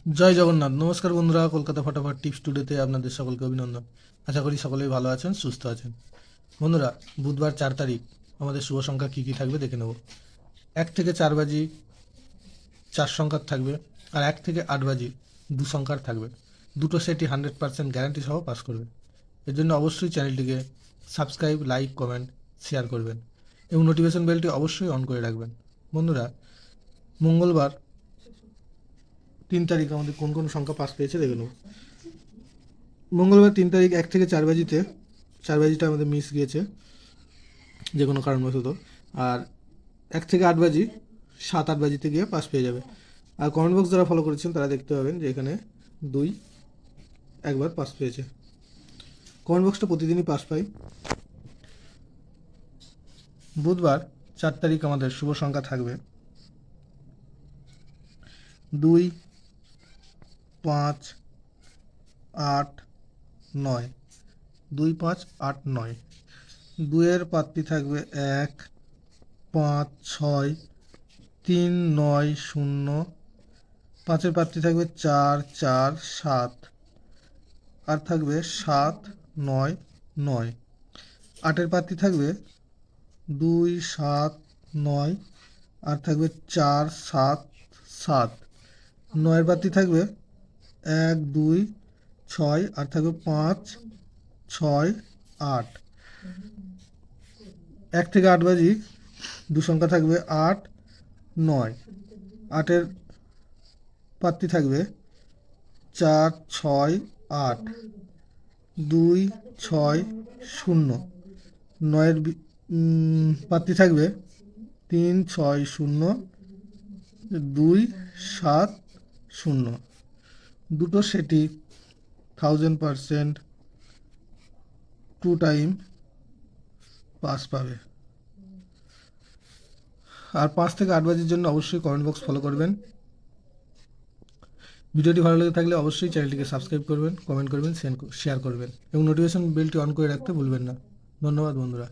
জয় জগন্নাথ। নমস্কার বন্ধুরা, কলকাতা ফটাফট টিপস টুডেতে আপনাদের সকলকে অভিনন্দন। আশা করি সকলেই ভালো আছেন, সুস্থ আছেন। বন্ধুরা, বুধবার 4 তারিখ আমাদের শুভ সংখ্যা কী কী থাকবে দেখে নেব। 1 থেকে 4 বাজি 4 সংখ্যার থাকবে, আর 1 থেকে 8 বাজি 2 সংখ্যার থাকবে। দুটো সেটই 100% গ্যারান্টি সহ পাস করবে। এর জন্য অবশ্যই চ্যানেলটিকে সাবস্ক্রাইব, লাইক, কমেন্ট, শেয়ার করবেন এবং নোটিফিকেশন বেলটি অবশ্যই অন করে রাখবেন। বন্ধুরা, মঙ্গলবার 3 তারিখ আমাদের কোন কোন সংখ্যা পাস পেয়েছে দেখে নেব। মঙ্গলবার 3 তারিখ 1 থেকে 4 বাজিতে 4 বাজিটা আমাদের মিস গিয়েছে যে কোনো কারণবশত। আর 1 থেকে 8 বাজি 7-8 বাজিতে গিয়ে পাস পেয়ে যাবে। আর কমেন্ট বক্স যারা ফলো করেছেন তারা দেখতে পাবেন যে এখানে 2 একবার পাস পেয়েছে। কমেন্ট বক্সটা প্রতিদিনই পাস পাই। বুধবার 4 তারিখ আমাদের শুভ সংখ্যা থাকবে 2, 5, 8, 9। 2, 5, 8, 9। 2-এর প্রার্থী থাকবে 1, 5, 6, 3, 9, 0। 5-এর প্রার্থী থাকবে 4, 4, 7। আর থাকবে 7, 9, 9। 8-এর প্রার্থী থাকবে 2, 7, 9। আর থাকবে 4, 7, 7। 9-এর প্রার্থী থাকবে 1, 2, 6। আর থাকবে 5, 6, 8। 1 থেকে 8 বাজি 2 সংখ্যা থাকবে 8, 9। 8-এর প্রার্থী থাকবে 4, 6, 8। 2, 6, 0। 9-এর প্রার্থী থাকবে 3, 6, 0। 2, 7, 0। দুটো সেটই 1000% 2 টাইম পাস পাবে। আর 5 থেকে 8 বাজির জন্য অবশ্যই কমেন্ট বক্স ফলো করবেন। ভিডিওটি ভালো লেগে থাকলে অবশ্যই চ্যানেলটিকে সাবস্ক্রাইব করবেন, কমেন্ট করবেন, শেয়ার করবেন এবং নোটিফিকেশন বেলটি অন করে রাখতে ভুলবেন না। ধন্যবাদ বন্ধুরা।